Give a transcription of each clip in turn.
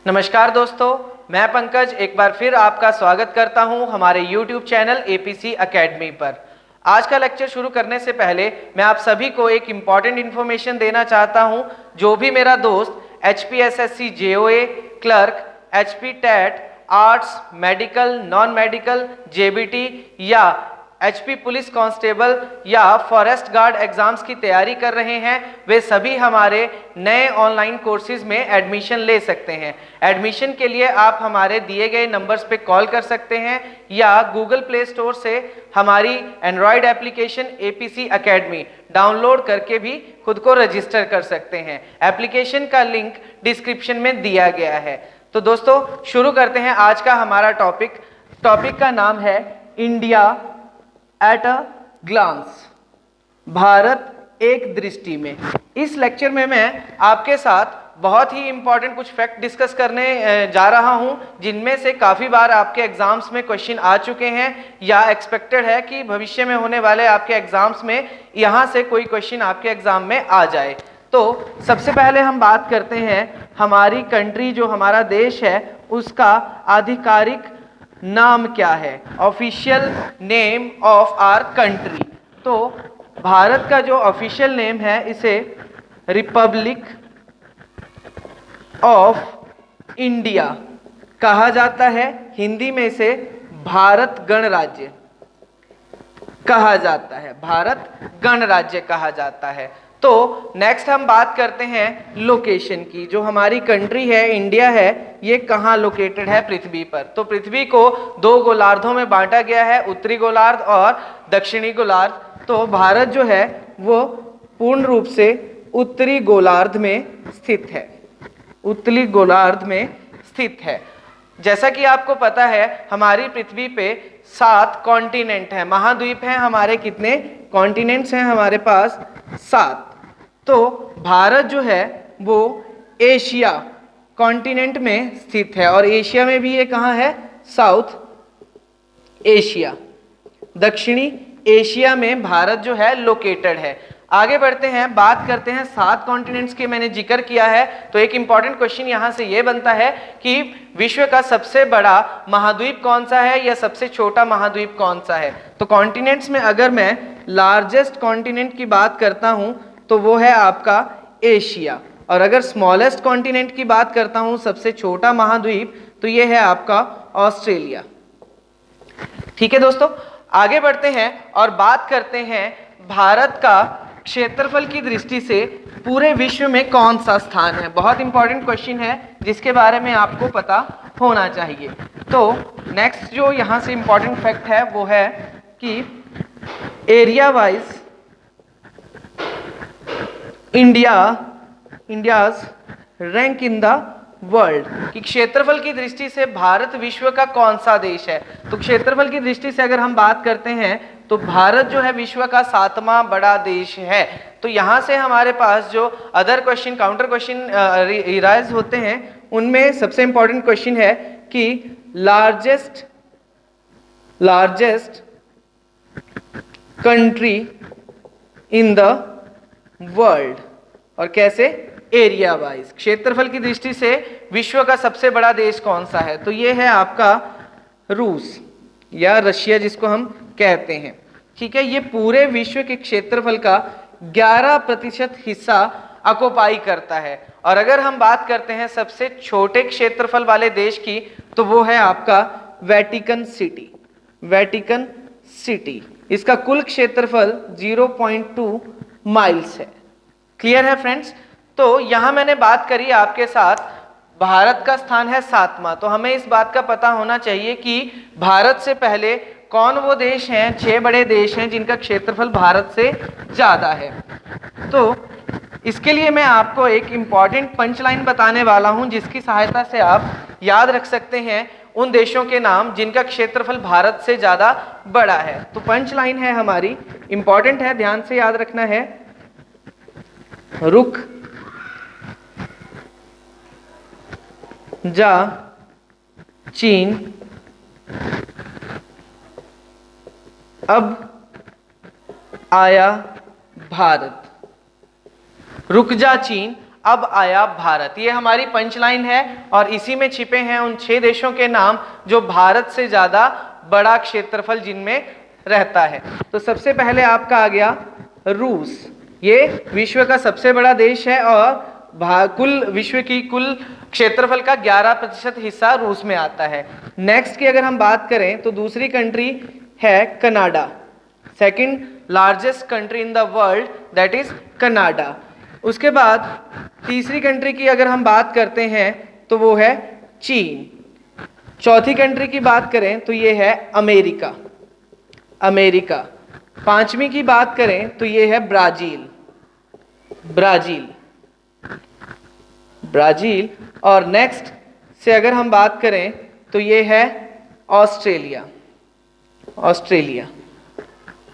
नमस्कार दोस्तों, मैं पंकज एक बार फिर आपका स्वागत करता हूं हमारे YouTube चैनल एपीसी एकेडमी पर। आज का लेक्चर शुरू करने से पहले मैं आप सभी को एक इम्पॉर्टेंट इन्फॉर्मेशन देना चाहता हूं। जो भी मेरा दोस्त HPSSC JOA clerk, HP TET, arts, medical, non medical, JBT या HP पुलिस कांस्टेबल या फॉरेस्ट गार्ड एग्जाम्स की तैयारी कर रहे हैं, वे सभी हमारे नए ऑनलाइन कोर्सेज में एडमिशन ले सकते हैं। एडमिशन के लिए आप हमारे दिए गए नंबर्स पे कॉल कर सकते हैं या गूगल प्ले स्टोर से हमारी Android application APC academy download करके भी खुद को रजिस्टर कर सकते हैं। एप्लीकेशन का लिंक डिस्क्रिप्शन में दिया गया है। तो दोस्तों शुरू करते हैं आज का हमारा टॉपिक का नाम है India at a glance, Bharat एक दृष्टि में। इस लेक्चर में मैं आपके साथ बहुत ही इंपॉर्टेंट कुछ फैक्ट डिस्कस करने जा रहा हूं, जिनमें से काफ़ी बार आपके एग्जाम्स में क्वेश्चन आ चुके हैं या एक्सपेक्टेड है कि भविष्य में होने वाले आपके एग्जाम्स में यहां से कोई क्वेश्चन आपके एग्जाम में आ जाए। तो सबसे पहले हम बात करते हैं हमारी कंट्री, जो हमारा देश है, उसका आधिकारिक नाम क्या है, official name of our country. तो भारत का जो ऑफिशियल नेम है, इसे रिपब्लिक ऑफ इंडिया कहा जाता है। हिंदी में इसे भारत गणराज्य कहा जाता है, भारत गणराज्य कहा जाता है। तो नेक्स्ट हम बात करते हैं लोकेशन की। जो हमारी कंट्री है, इंडिया है, ये कहाँ लोकेटेड है पृथ्वी पर। तो पृथ्वी को दो गोलार्धों में बांटा गया है, उत्तरी गोलार्ध और दक्षिणी गोलार्ध। तो भारत जो है वो पूर्ण रूप से उत्तरी गोलार्ध में स्थित है, उत्तरी गोलार्ध में स्थित है। जैसा कि आपको पता है हमारी पृथ्वी पे 7 कॉन्टिनेंट हैं, महाद्वीप हैं हमारे। कितने कॉन्टिनेंट्स हैं हमारे पास? 7। तो भारत जो है वो एशिया कॉन्टिनेंट में स्थित है, और एशिया में भी ये कहाँ है? साउथ एशिया, दक्षिणी एशिया में भारत जो है लोकेटेड है। आगे बढ़ते हैं, बात करते हैं 7 कॉन्टिनेंट्स के मैंने जिक्र किया है। तो एक इंपॉर्टेंट क्वेश्चन यहां से ये बनता है कि विश्व का सबसे बड़ा महाद्वीप कौन सा है या सबसे छोटा महाद्वीप कौन सा है। तो कॉन्टिनेंट्स में अगर मैं लार्जेस्ट कॉन्टिनेंट की बात करता हूं तो वो है आपका एशिया, और अगर स्मॉलेस्ट कॉन्टिनेंट की बात करता हूं, सबसे छोटा महाद्वीप, तो ये है आपका ऑस्ट्रेलिया। ठीक है दोस्तों, आगे बढ़ते हैं और बात करते हैं भारत का क्षेत्रफल की दृष्टि से पूरे विश्व में कौन सा स्थान है। बहुत इंपॉर्टेंट क्वेश्चन है जिसके बारे में आपको पता होना चाहिए। तो नेक्स्ट जो यहाँ से इंपॉर्टेंट फैक्ट है वो है कि area wise India's rank in the world, कि क्षेत्रफल की दृष्टि से भारत विश्व का कौन सा देश है। तो क्षेत्रफल की दृष्टि से अगर हम बात करते हैं तो भारत जो है विश्व का 7वां बड़ा देश है। तो यहां से हमारे पास जो other question, counter question rise होते हैं, उनमें सबसे इंपॉर्टेंट क्वेश्चन है कि largest country in the world, और कैसे? एरिया वाइज, क्षेत्रफल की दृष्टि से विश्व का सबसे बड़ा देश कौन सा है। तो ये है आपका रूस या रशिया जिसको हम कहते हैं। ठीक है, ये पूरे विश्व के क्षेत्रफल का 11% हिस्सा ऑक्युपाई करता है। और अगर हम बात करते हैं सबसे छोटे क्षेत्रफल वाले देश की, तो वो है आपका वेटिकन सिटी। इसका कुल क्षेत्रफल 0.2 माइल्स है। क्लियर है फ्रेंड्स? तो यहां मैंने बात करी आपके साथ, भारत का स्थान है 7वां। तो हमें इस बात का पता होना चाहिए कि भारत से पहले कौन वो देश हैं, 6 बड़े देश हैं जिनका क्षेत्रफल भारत से ज्यादा है। तो इसके लिए मैं आपको एक इंपॉर्टेंट पंचलाइन बताने वाला हूं, जिसकी सहायता से आप याद रख सकते हैं उन देशों के नाम जिनका क्षेत्रफल भारत से ज्यादा बड़ा है। तो पंचलाइन है हमारी, इंपॉर्टेंट है, ध्यान से याद रखना है। रुक जा चीन, अब आया भारत। रुक जा चीन, अब आया भारत। ये हमारी पंच लाइन है और इसी में छिपे हैं उन 6 देशों के नाम जो भारत से ज्यादा बड़ा क्षेत्रफल जिनमें रहता है। तो सबसे पहले आपका आ गया रूस। ये विश्व का सबसे बड़ा देश है और कुल विश्व की कुल क्षेत्रफल का 11% हिस्सा रूस में आता है। नेक्स्ट की अगर हम बात करें तो दूसरी कंट्री है Canada. Second largest country in the world that is Canada. उसके बाद तीसरी कंट्री की अगर हम बात करते हैं तो वो है चीन। चौथी कंट्री की बात करें तो ये है अमेरिका। पांचवी की बात करें तो ये है ब्राजील। और नेक्स्ट से अगर हम बात करें तो ये है ऑस्ट्रेलिया।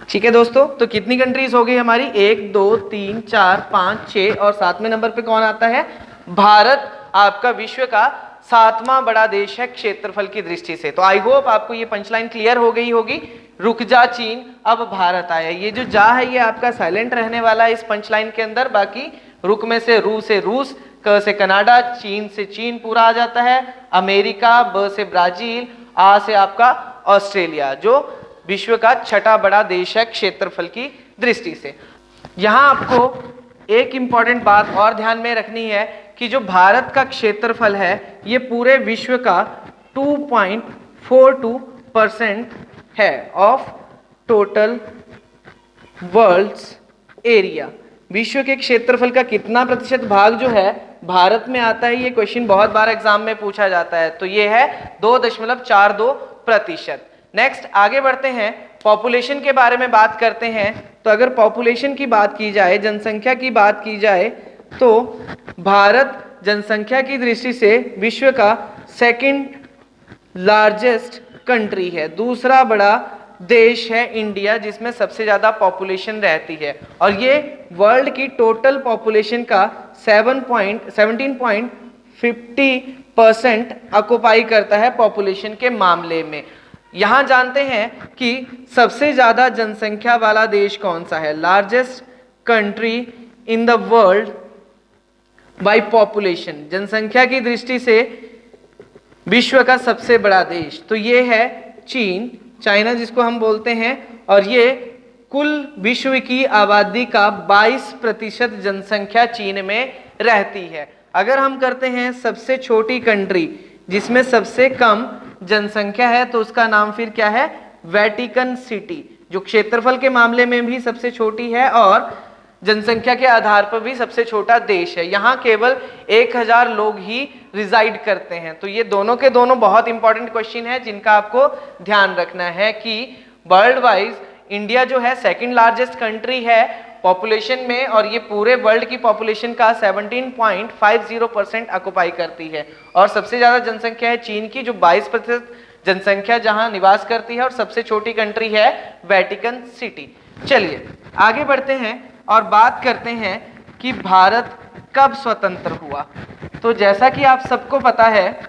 ठीक है दोस्तों, तो कितनी कंट्रीज हो गई हमारी? 1 2 3 4 5 6 और 7वें नंबर पे कौन आता है? भारत आपका विश्व का 7वां बड़ा देश है क्षेत्रफल की दृष्टि से। तो आई होप आपको ये पंचलाइन क्लियर हो गई होगी। रुक जा चीन, अब भारत आया। ये जो जा है ये आपका साइलेंट रहने वाला है इस पंचलाइन के अंदर। बाकी रुक में से रूस, क से कनाडा, चीन से चीन पूरा आ जाता है, अमेरिका, ब से ब्राजील, आ से आपका ऑस्ट्रेलिया जो विश्व का 6ठा बड़ा देश है क्षेत्रफल की दृष्टि से। यहां आपको एक इंपॉर्टेंट बात और ध्यान में रखनी है कि जो भारत का क्षेत्रफल है ये पूरे विश्व का 2.42% है ऑफ टोटल वर्ल्ड्स एरिया। विश्व के क्षेत्रफल का कितना प्रतिशत भाग जो है भारत में आता है? ये क्वेश्चन बहुत बार एग्जाम में पूछा जाता है। तो ये है 2.42%। नेक्स्ट आगे बढ़ते हैं, पॉपुलेशन के बारे में बात करते हैं। तो अगर पॉपुलेशन की बात की जाए, जनसंख्या की बात की जाए, तो भारत जनसंख्या की दृष्टि से विश्व का 2nd लार्जेस्ट कंट्री है। दूसरा बड़ा देश है इंडिया जिसमें सबसे ज्यादा पॉपुलेशन रहती है और ये वर्ल्ड की टोटल पॉपुलेशन का 17.50% ऑक्युपाई करता है पॉपुलेशन के मामले में। यहां जानते हैं कि सबसे ज्यादा जनसंख्या वाला देश कौन सा है? Largest country in the world by population, जनसंख्या की दृष्टि से विश्व का सबसे बड़ा देश तो ये है चीन, चाइना जिसको हम बोलते हैं। और ये कुल विश्व की आबादी का 22% जनसंख्या चीन में रहती है। अगर हम करते हैं सबसे छोटी कंट्री जिसमें सबसे कम जनसंख्या है तो उसका नाम फिर क्या है? वेटिकन सिटी, जो क्षेत्रफल के मामले में भी सबसे छोटी है और जनसंख्या के आधार पर भी सबसे छोटा देश है। यहाँ केवल 1000 लोग ही रिजाइड करते हैं। तो ये दोनों के दोनों बहुत इंपॉर्टेंट क्वेश्चन है जिनका आपको ध्यान रखना है कि वर्ल्ड वाइज इंडिया जो है 2nd लार्जेस्ट कंट्री है पॉपुलेशन में और ये पूरे वर्ल्ड की पॉपुलेशन का 17.50% ऑक्युपाई करती है। और सबसे ज्यादा जनसंख्या है चीन की जो 22% जनसंख्या जहां निवास करती है और सबसे छोटी कंट्री है वेटिकन सिटी। चलिए आगे बढ़ते हैं और बात करते हैं कि भारत कब स्वतंत्र हुआ। तो जैसा कि आप सबको पता है,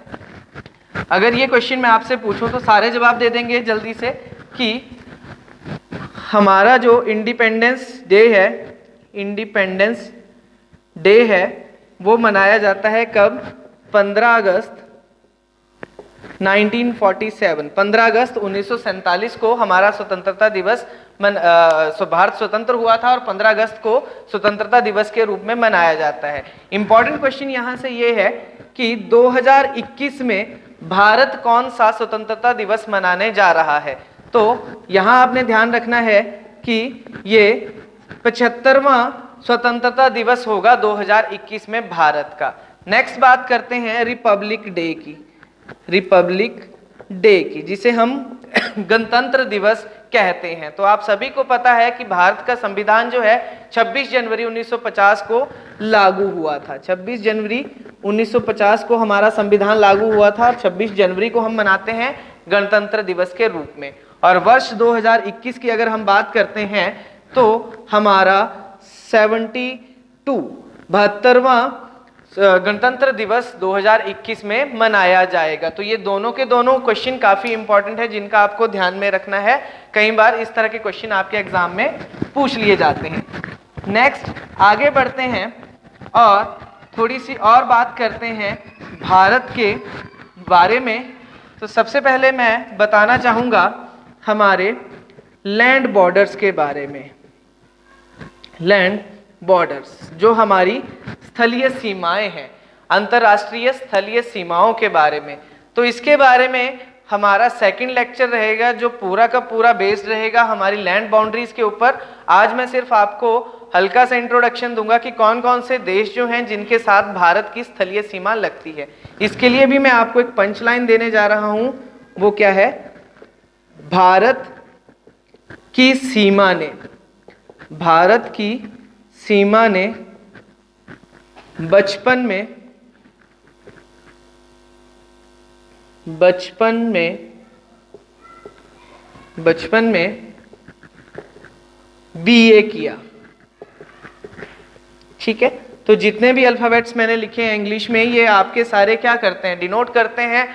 अगर ये क्वेश्चन मैं आपसे पूछूं तो सारे जवाब दे देंगे जल्दी से कि हमारा जो इंडिपेंडेंस डे है वो मनाया जाता है कब? 15 अगस्त 1947। 15 अगस्त 1947 को हमारा स्वतंत्रता दिवस भारत स्वतंत्र हुआ था और 15 अगस्त को स्वतंत्रता दिवस के रूप में मनाया जाता है। इंपॉर्टेंट क्वेश्चन यहां से ये है कि 2021 में भारत कौन सा स्वतंत्रता दिवस मनाने जा रहा है। तो यहां आपने ध्यान रखना है कि ये 75वां स्वतंत्रता दिवस होगा 2021 में भारत का। नेक्स्ट बात करते हैं रिपब्लिक डे की जिसे हम गणतंत्र दिवस कहते हैं। तो आप सभी को पता है कि भारत का संविधान जो है 26 जनवरी 1950 को लागू हुआ था। 26 जनवरी 1950 को हमारा संविधान लागू हुआ था और 26 जनवरी को हम मनाते हैं गणतंत्र दिवस के रूप में। और वर्ष 2021 की अगर हम बात करते हैं तो हमारा 72वां गणतंत्र दिवस 2021 में मनाया जाएगा। तो ये दोनों के दोनों क्वेश्चन काफी इंपॉर्टेंट है जिनका आपको ध्यान में रखना है। कई बार इस तरह के क्वेश्चन आपके एग्जाम में पूछ लिए जाते हैं। नेक्स्ट आगे बढ़ते हैं और थोड़ी सी और बात करते हैं भारत के बारे में, तो सबसे पहले मैं बताना चाहूँगा हमारे लैंड बॉर्डर्स के बारे में। लैंड बॉर्डर्स जो हमारी स्थलीय सीमाएं हैं, अंतर्राष्ट्रीय स्थलीय सीमाओं के बारे में, तो इसके बारे में हमारा सेकंड लेक्चर रहेगा जो पूरा का पूरा बेस्ड रहेगा हमारी लैंड बाउंड्रीज के ऊपर। आज मैं सिर्फ आपको हल्का सा इंट्रोडक्शन दूंगा कि कौन कौन से देश जो हैं जिनके साथ भारत की स्थलीय सीमा लगती है। इसके लिए भी मैं आपको एक पंच लाइन देने जा रहा हूं, वो क्या है, भारत की सीमा ने, भारत की सीमा ने बचपन में बीए किया। ठीक है, तो जितने भी अल्फाबेट्स मैंने लिखे हैं इंग्लिश में, ये आपके सारे क्या करते हैं, डिनोट करते हैं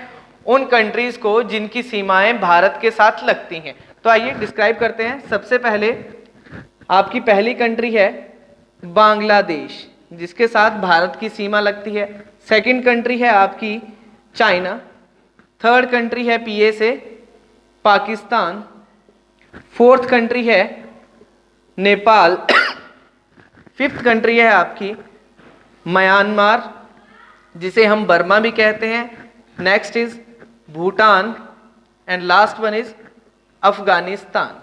उन कंट्रीज को जिनकी सीमाएं भारत के साथ लगती हैं। तो आइए डिस्क्राइब करते हैं। सबसे पहले आपकी पहली कंट्री है बांग्लादेश, जिसके साथ भारत की सीमा लगती है। सेकंड कंट्री है आपकी चाइना। थर्ड कंट्री है पीए से पाकिस्तान। फोर्थ कंट्री है नेपाल। फिफ्थ कंट्री है आपकी म्यांमार, जिसे हम बर्मा भी कहते हैं। Next is Bhutan and last one is Afghanistan.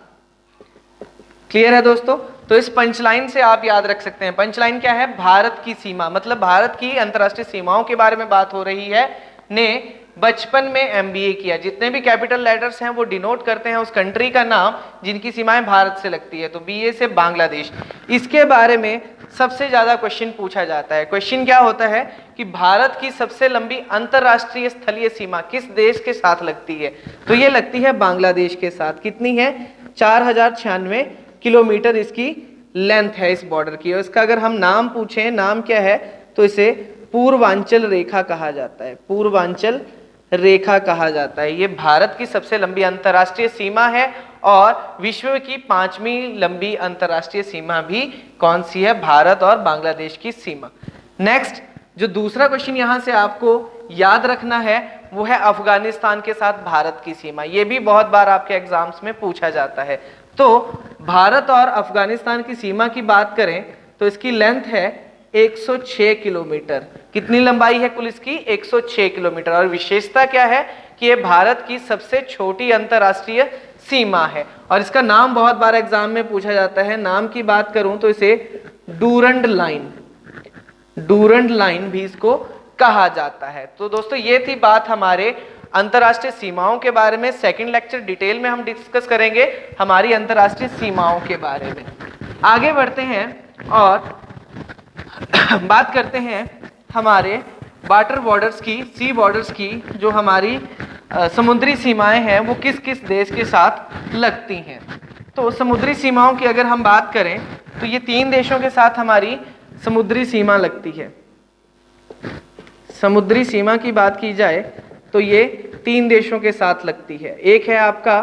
Clear है दोस्तों? तो इस पंचलाइन से आप याद रख सकते हैं। पंचलाइन क्या है, भारत की सीमा, मतलब भारत की अंतर्राष्ट्रीय सीमाओं के बारे में बात हो रही है, ने बचपन में एमबीए किया। जितने भी कैपिटल लेटर्स हैं वो डिनोट करते हैं उस कंट्री का नाम जिनकी सीमाएं भारत से लगती है। तो बीए से बांग्लादेश, इसके बारे में सबसे ज्यादा क्वेश्चन पूछा जाता है। क्वेश्चन क्या होता है कि भारत की सबसे लंबी अंतरराष्ट्रीय स्थलीय सीमा किस देश के साथ लगती है? तो ये लगती है बांग्लादेश के साथ। कितनी है? 4096 किलोमीटर इसकी लेंथ है इस बॉर्डर की। और इसका अगर हम नाम पूछें, नाम क्या है, तो इसे पूर्वांचल रेखा कहा जाता है। पूर्वांचल रेखा कहा जाता है। ये भारत की सबसे लंबी अंतरराष्ट्रीय सीमा है और विश्व की 5वीं लंबी अंतरराष्ट्रीय सीमा भी कौन सी है? भारत और बांग्लादेश की सीमा। नेक्स्ट जो दूसरा क्वेश्चन यहां से आपको याद रखना है वो है अफगानिस्तान के साथ भारत की सीमा। ये भी बहुत बार आपके एग्जाम्स में पूछा जाता है। तो भारत और अफगानिस्तान की सीमा की बात करें तो इसकी लेंथ है 106 किलोमीटर। कितनी लंबाई है कुल इसकी? 106 किलोमीटर। और विशेषता क्या है कि ये भारत की सबसे छोटी अंतरराष्ट्रीय सीमा है। और इसका नाम बहुत बार एग्जाम में पूछा जाता है। नाम की बात करूं तो इसे डूरंड लाइन, डूरंड लाइन भी इसको कहा जाता है। तो दोस्तों ये थी बात हमारे अंतरराष्ट्रीय सीमाओं के बारे में। सेकंड लेक्चर डिटेल में हम डिस्कस करेंगे हमारी अंतरराष्ट्रीय सीमाओं के बारे में। आगे बढ़ते हैं और बात करते हैं हमारे वाटर बॉर्डर्स की, सी बॉर्डर्स की। जो हमारी समुद्री सीमाएं हैं वो किस किस देश के साथ लगती हैं। तो समुद्री सीमाओं की अगर हम बात करें तो ये 3 देशों के साथ हमारी समुद्री सीमा लगती है। समुद्री सीमा की बात की जाए तो ये 3 देशों के साथ लगती है। एक है आपका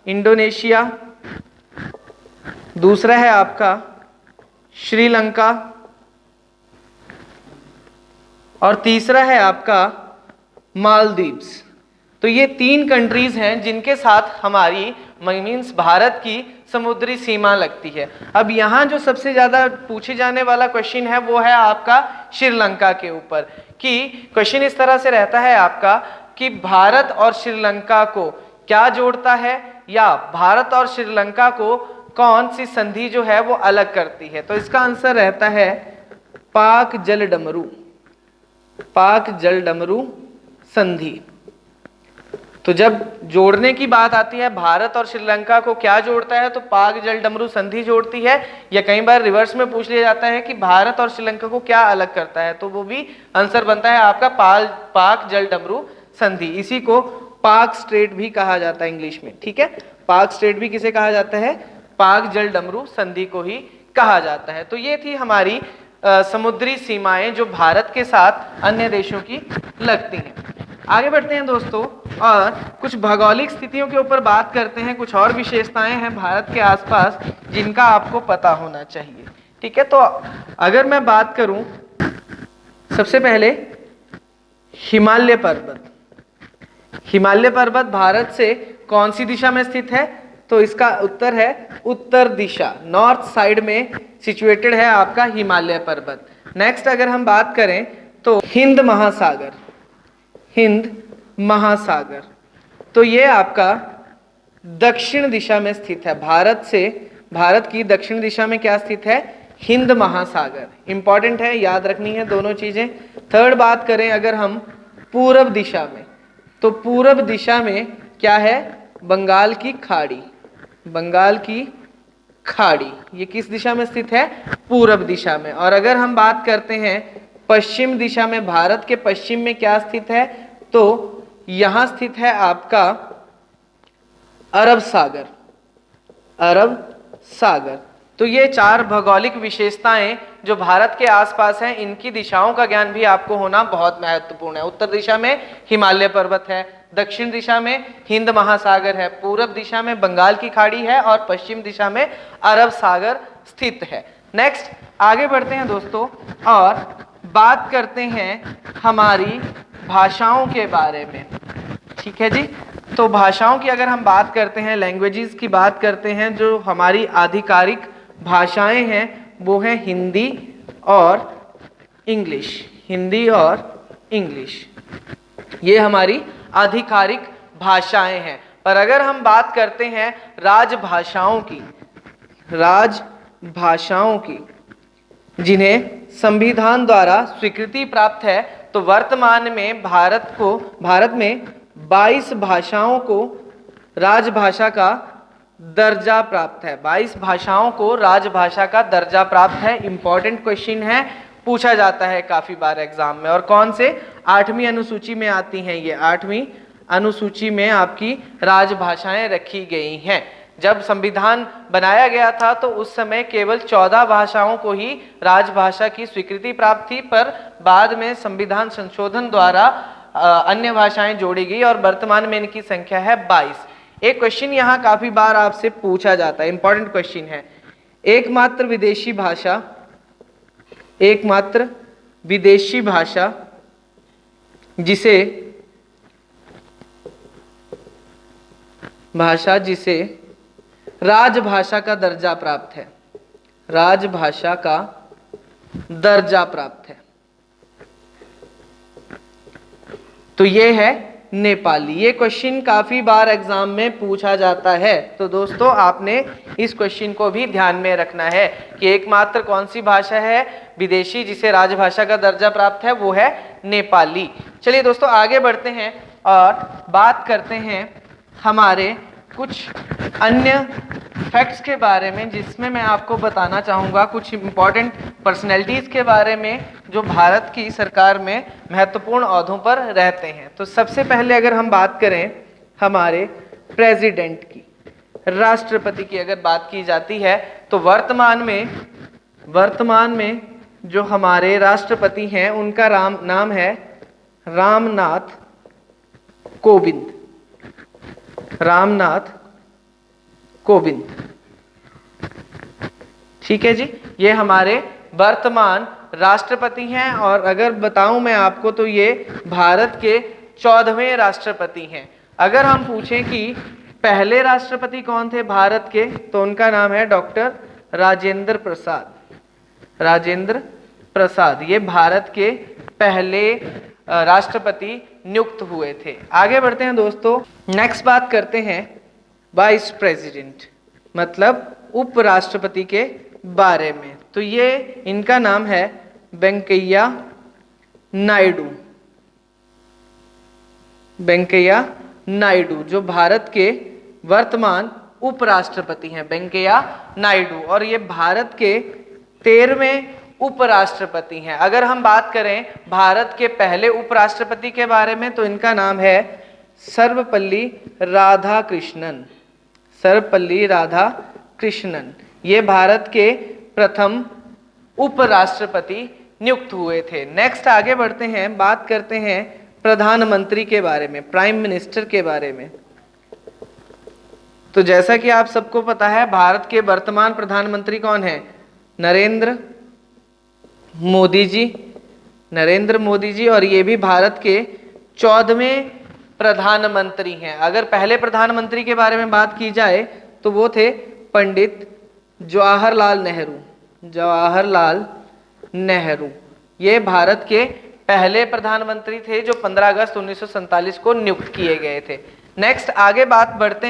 इंडोनेशिया, दूसरा है आपका श्रीलंका और तीसरा है आपका मालदीव्स। तो ये 3 कंट्रीज हैं जिनके साथ हमारी मीन्स भारत की समुद्री सीमा लगती है। अब यहाँ जो सबसे ज्यादा पूछे जाने वाला क्वेश्चन है वो है आपका श्रीलंका के ऊपर। कि क्वेश्चन इस तरह से रहता है आपका कि भारत और श्रीलंका को क्या जोड़ता है या भारत और श्रीलंका को कौन सी संधि जो है वो अलग करती है। तो इसका आंसर रहता है पाक जल डमरू, पाक जल डमरू संधि। तो जब जोड़ने की बात आती है भारत और श्रीलंका को क्या जोड़ता है तो पाक जल डमरू संधि जोड़ती है। या कई बार रिवर्स में पूछ लिया जाता है कि भारत और श्रीलंका को क्या अलग करता है, तो वो भी आंसर बनता है आपका पाक जल डमरू संधि। इसी को पाक स्ट्रेट भी कहा जाता है इंग्लिश में। ठीक है, पाक स्ट्रेट भी किसे कहा जाता है? पाक जल डमरू संधि को ही कहा जाता है। तो ये थी हमारी समुद्री सीमाएं जो भारत के साथ अन्य देशों की लगती हैं। आगे बढ़ते हैं दोस्तों और कुछ भौगोलिक स्थितियों के ऊपर बात करते हैं। कुछ और विशेषताएं हैं भारत के आसपास जिनका आपको पता होना चाहिए। ठीक है, तो अगर मैं बात करूं सबसे पहले हिमालय पर्वत। हिमालय पर्वत भारत से कौन सी दिशा में स्थित है? तो इसका उत्तर है उत्तर दिशा, नॉर्थ साइड में सिचुएटेड है आपका हिमालय पर्वत। नेक्स्ट अगर हम बात करें तो हिंद महासागर, हिंद महासागर, तो ये आपका दक्षिण दिशा में स्थित है। भारत की दक्षिण दिशा में क्या स्थित है? हिंद महासागर। इंपॉर्टेंट है, याद रखनी है दोनों चीजें। थर्ड बात करें अगर हम पूर्व दिशा में, तो पूर्व दिशा में क्या है? बंगाल की खाड़ी। बंगाल की खाड़ी ये किस दिशा में स्थित है? पूर्व दिशा में। और अगर हम बात करते हैं पश्चिम दिशा में, भारत के पश्चिम में क्या स्थित है? तो यहां स्थित है आपका अरब सागर, अरब सागर। तो ये चार भौगोलिक विशेषताएं जो भारत के आसपास हैं, इनकी दिशाओं का ज्ञान भी आपको होना बहुत महत्वपूर्ण है। उत्तर दिशा में हिमालय पर्वत है, दक्षिण दिशा में हिंद महासागर है, पूर्व दिशा में बंगाल की खाड़ी है और पश्चिम दिशा में अरब सागर स्थित है। नेक्स्ट आगे बढ़ते हैं दोस्तों और बात करते हैं हमारी भाषाओं के बारे में। ठीक है जी, तो भाषाओं की अगर हम बात करते हैं, लैंग्वेजेस की बात करते हैं, जो हमारी आधिकारिक भाषाएं हैं वो हैं हिंदी और इंग्लिश। हिंदी और इंग्लिश ये हमारी आधिकारिक भाषाएं हैं। पर अगर हम बात करते हैं राजभाषाओं की, राजभाषाओं की जिन्हें संविधान द्वारा स्वीकृति प्राप्त है, तो वर्तमान में भारत में 22 भाषाओं को राजभाषा का दर्जा प्राप्त है। 22 भाषाओं को राजभाषा का दर्जा प्राप्त है। इंपॉर्टेंट क्वेश्चन है, पूछा जाता है काफी बार एग्जाम में। और कौन से? 8वीं अनुसूची में आती हैं ये। 8वीं अनुसूची में आपकी राजभाषाएं रखी गई हैं। जब संविधान बनाया गया था तो उस समय केवल 14 भाषाओं को ही राजभाषा की स्वीकृति प्राप्त थी, पर बाद में संविधान संशोधन द्वारा अन्य भाषाएं जोड़ी गई और वर्तमान में इनकी संख्या है 22। एक क्वेश्चन यहाँ काफी बार आपसे पूछा जाता है, इंपॉर्टेंट क्वेश्चन है, एकमात्र विदेशी भाषा, एकमात्र विदेशी भाषा जिसे राजभाषा का दर्जा प्राप्त है, राजभाषा का दर्जा प्राप्त है, तो ये है नेपाली। ये क्वेश्चन काफी बार एग्जाम में पूछा जाता है। तो दोस्तों आपने इस क्वेश्चन को भी ध्यान में रखना है कि एकमात्र कौन सी भाषा है विदेशी जिसे राजभाषा का दर्जा प्राप्त है, वो है नेपाली। चलिए दोस्तों आगे बढ़ते हैं और बात करते हैं हमारे कुछ अन्य फैक्ट्स के बारे में, जिसमें मैं आपको बताना चाहूँगा कुछ इम्पॉर्टेंट पर्सनैलिटीज़ के बारे में जो भारत की सरकार में महत्वपूर्ण ओहदों पर रहते हैं। तो सबसे पहले अगर हम बात करें हमारे प्रेसिडेंट की, राष्ट्रपति की अगर बात की जाती है, तो वर्तमान में जो हमारे राष्ट्रपति हैं उनका नाम है रामनाथ कोविंद। रामनाथ कोविंद, ठीक है जी, ये हमारे वर्तमान राष्ट्रपति हैं। और अगर बताऊं मैं आपको तो ये भारत के 14वें राष्ट्रपति हैं। अगर हम पूछें कि पहले राष्ट्रपति कौन थे भारत के, तो उनका नाम है डॉक्टर राजेंद्र प्रसाद। राजेंद्र प्रसाद ये भारत के पहले राष्ट्रपति नियुक्त हुए थे। आगे बढ़ते हैं दोस्तों, नेक्स्ट बात करते हैं वाइस प्रेसिडेंट मतलब उपराष्ट्रपति के बारे में। तो ये इनका नाम है वेंकैया नायडू। वेंकैया नायडू जो भारत के वर्तमान उपराष्ट्रपति हैं, वेंकैया नायडू, और ये भारत के 13वें उपराष्ट्रपति हैं। अगर हम बात करें भारत के पहले उपराष्ट्रपति के बारे में, तो इनका नाम है सर्वपल्ली राधाकृष्णन। सर्वपल्ली राधाकृष्णन ये भारत के प्रथम उपराष्ट्रपति नियुक्त हुए थे। नेक्स्ट आगे बढ़ते हैं, बात करते हैं प्रधानमंत्री के बारे में, प्राइम मिनिस्टर के बारे में। तो जैसा कि आप सबको पता है, भारत के वर्तमान प्रधानमंत्री कौन है? नरेंद्र मोदी जी। नरेंद्र मोदी जी, और ये भी भारत के 14वें प्रधानमंत्री हैं। अगर पहले प्रधानमंत्री के बारे में बात की जाए तो वो थे पंडित जवाहरलाल नेहरू। जवाहरलाल नेहरू ये भारत के पहले प्रधानमंत्री थे जो 15 अगस्त 1947 को नियुक्त किए गए थे। नेक्स्ट आगे बात बढ़ते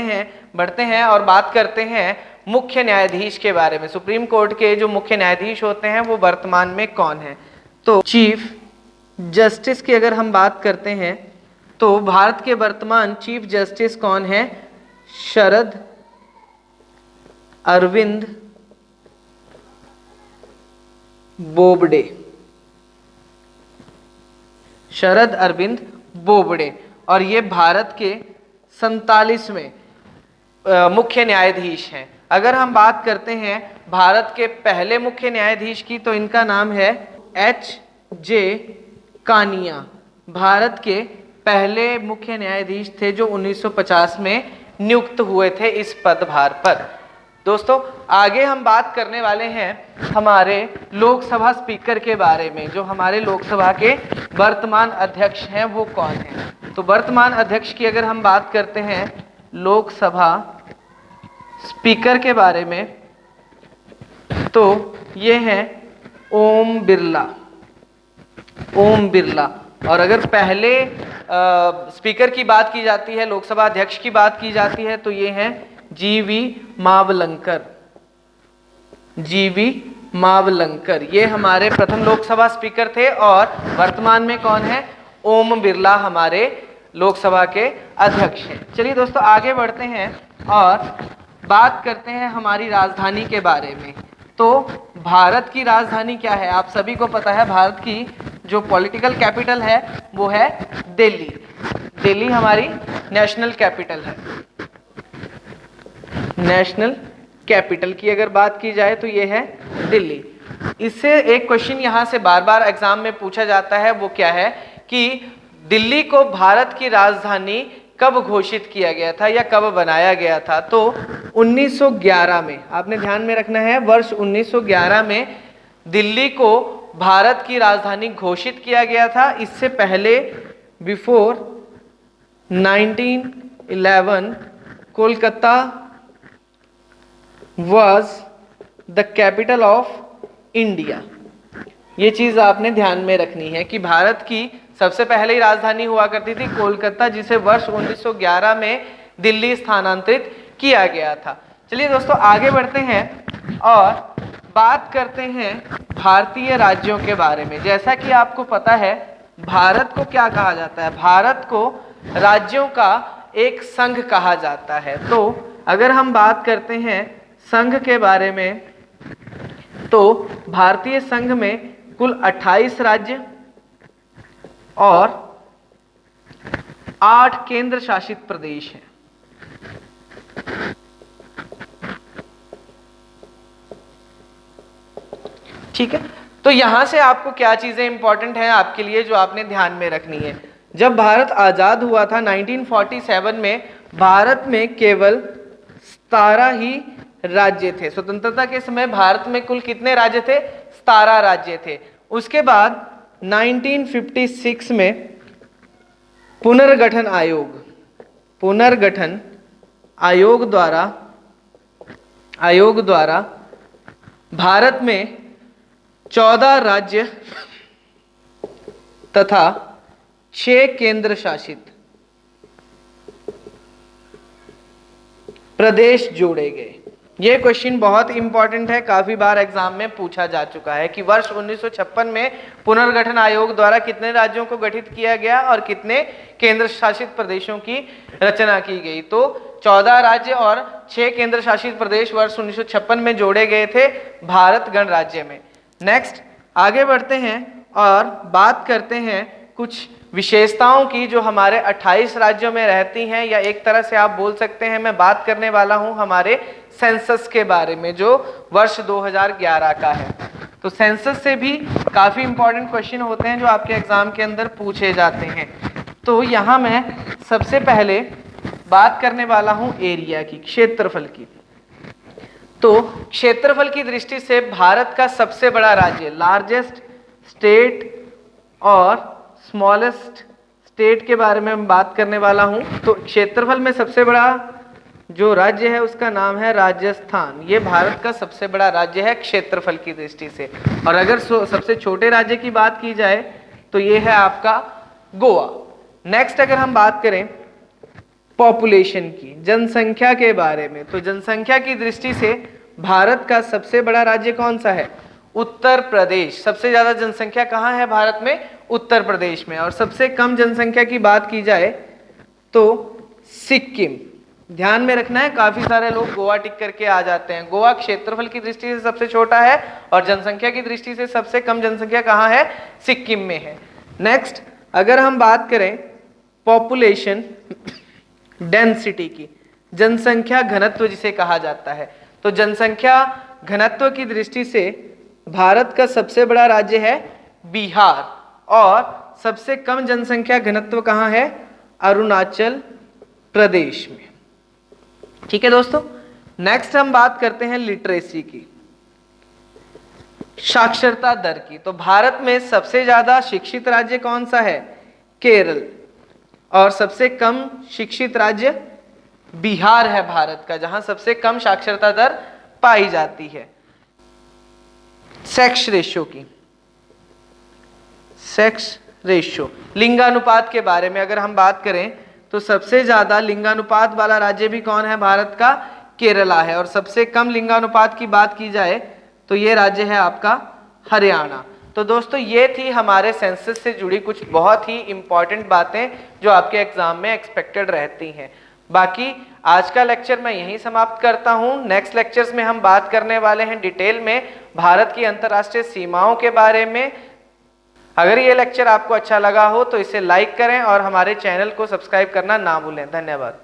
हैं और बात करते हैं मुख्य न्यायाधीश के बारे में। सुप्रीम कोर्ट के जो मुख्य न्यायाधीश होते हैं वो वर्तमान में कौन है? तो चीफ जस्टिस की अगर हम बात करते हैं तो भारत के वर्तमान चीफ जस्टिस कौन है? शरद अरविंद बोबडे। शरद अरविंद बोबडे, और ये भारत के 47वें मुख्य न्यायाधीश हैं। अगर हम बात करते हैं भारत के पहले मुख्य न्यायाधीश की तो इनका नाम है H.J. कानिया। भारत के पहले मुख्य न्यायाधीश थे जो 1950 में नियुक्त हुए थे इस पदभार पर। दोस्तों आगे हम बात करने वाले हैं हमारे लोकसभा स्पीकर के बारे में। जो हमारे लोकसभा के वर्तमान अध्यक्ष हैं वो कौन हैं? तो वर्तमान अध्यक्ष की अगर हम बात करते हैं लोकसभा स्पीकर के बारे में तो ये हैं ओम बिरला। ओम बिरला। और अगर पहले स्पीकर की बात की जाती है, लोकसभा अध्यक्ष की बात की जाती है तो ये हैं जीवी मावलंकर। जीवी मावलंकर ये हमारे प्रथम लोकसभा स्पीकर थे, और वर्तमान में कौन है? ओम बिरला हमारे लोकसभा के अध्यक्ष हैं। चलिए दोस्तों आगे बढ़ते हैं और बात करते हैं हमारी राजधानी के बारे में। तो भारत की राजधानी क्या है? आप सभी को पता है भारत की जो पॉलिटिकल कैपिटल है वो है दिल्ली। दिल्ली हमारी नेशनल कैपिटल है। नेशनल कैपिटल की अगर बात की जाए तो ये है दिल्ली। इससे एक क्वेश्चन यहाँ से बार बार एग्जाम में पूछा जाता है, वो क्या है कि दिल्ली को भारत की राजधानी कब घोषित किया गया था या कब बनाया गया था? तो 1911 में। आपने ध्यान में रखना है, वर्ष 1911 में दिल्ली को भारत की राजधानी घोषित किया गया था। इससे पहले before 1911 Kolkata was the capital of India। ये चीज आपने ध्यान में रखनी है कि भारत की सबसे पहले ही राजधानी हुआ करती थी कोलकाता, जिसे वर्ष 1911 में दिल्ली स्थानांतरित किया गया था। चलिए दोस्तों आगे बढ़ते हैं और बात करते हैं भारतीय राज्यों के बारे में। जैसा कि आपको पता है भारत को क्या कहा जाता है? भारत को राज्यों का एक संघ कहा जाता है। तो अगर हम बात करते हैं संघ के बारे में तो भारतीय संघ में कुल 28 राज्य और 8 केंद्र शासित प्रदेश हैं। ठीक है, तो यहां से आपको क्या चीजें इंपॉर्टेंट हैं आपके लिए जो आपने ध्यान में रखनी है? जब भारत आजाद हुआ था 1947 में, भारत में केवल 17 ही राज्य थे। स्वतंत्रता के समय भारत में कुल कितने राज्य थे? 17 राज्य थे। उसके बाद 1956 में पुनर्गठन आयोग द्वारा भारत में 14 राज्य तथा 6 केंद्र शासित प्रदेश जोड़े गए। यह क्वेश्चन बहुत इंपॉर्टेंट है, काफी बार एग्जाम में पूछा जा चुका है कि वर्ष 1956 में पुनर्गठन आयोग द्वारा कितने राज्यों को गठित किया गया और कितने केंद्र शासित प्रदेशों की रचना की गई। तो 14 राज्य और 6 केंद्र शासित प्रदेश वर्ष 1956 में जोड़े गए थे भारत गणराज्य में। नेक्स्ट आगे बढ़ते हैं और बात करते हैं कुछ विशेषताओं की जो हमारे 28 राज्यों में रहती हैं, या एक तरह से आप बोल सकते हैं मैं बात करने वाला हूं हमारे सेंसस के बारे में जो वर्ष 2011 का है। तो सेंसस से भी काफी इंपॉर्टेंट क्वेश्चन होते हैं जो आपके एग्जाम के अंदर पूछे जाते हैं। तो यहां मैं सबसे पहले बात करने वाला हूं एरिया की, क्षेत्रफल की। तो क्षेत्रफल की दृष्टि से भारत का सबसे बड़ा राज्य, लार्जेस्ट स्टेट और स्मॉलेस्ट स्टेट के बारे में मैं बात करने वाला हूं। तो क्षेत्रफल में सबसे बड़ा जो राज्य है उसका नाम है राजस्थान। ये भारत का सबसे बड़ा राज्य है क्षेत्रफल की दृष्टि से। और अगर सबसे छोटे राज्य की बात की जाए तो ये है आपका गोवा। नेक्स्ट अगर हम बात करें पॉपुलेशन की, जनसंख्या के बारे में, तो जनसंख्या की दृष्टि से भारत का सबसे बड़ा राज्य कौन सा है? उत्तर प्रदेश। सबसे ज्यादा जनसंख्या कहाँ है भारत में? उत्तर प्रदेश में। और सबसे कम जनसंख्या की बात की जाए तो सिक्किम। ध्यान में रखना है, काफी सारे लोग गोवा टिक करके आ जाते हैं। गोवा क्षेत्रफल की दृष्टि से सबसे छोटा है और जनसंख्या की दृष्टि से सबसे कम जनसंख्या कहाँ है? सिक्किम में है। नेक्स्ट अगर हम बात करें पॉपुलेशन डेंसिटी की, जनसंख्या घनत्व जिसे कहा जाता है, तो जनसंख्या घनत्व की दृष्टि से भारत का सबसे बड़ा राज्य है बिहार और सबसे कम जनसंख्या घनत्व कहाँ है? अरुणाचल प्रदेश में। ठीक है दोस्तों। नेक्स्ट हम बात करते हैं लिटरेसी की, साक्षरता दर की। तो भारत में सबसे ज्यादा शिक्षित राज्य कौन सा है? केरल। और सबसे कम शिक्षित राज्य बिहार है भारत का, जहां सबसे कम साक्षरता दर पाई जाती है। सेक्स रेशियो की, सेक्स रेशियो लिंगानुपात के बारे में अगर हम बात करें तो सबसे ज्यादा लिंगानुपात वाला राज्य भी कौन है भारत का? केरला है। और सबसे कम लिंगानुपात की बात की जाए तो ये राज्य है आपका हरियाणा। तो दोस्तों ये थी हमारे सेंसस से जुड़ी कुछ बहुत ही इंपॉर्टेंट बातें जो आपके एग्जाम में एक्सपेक्टेड रहती हैं। बाकी आज का लेक्चर मैं यहीं समाप्त करता हूं। नेक्स्ट लेक्चर्स में हम बात करने वाले हैं डिटेल में भारत की अंतर्राष्ट्रीय सीमाओं के बारे में। अगर ये लेक्चर आपको अच्छा लगा हो तो इसे लाइक करें और हमारे चैनल को सब्सक्राइब करना ना भूलें। धन्यवाद।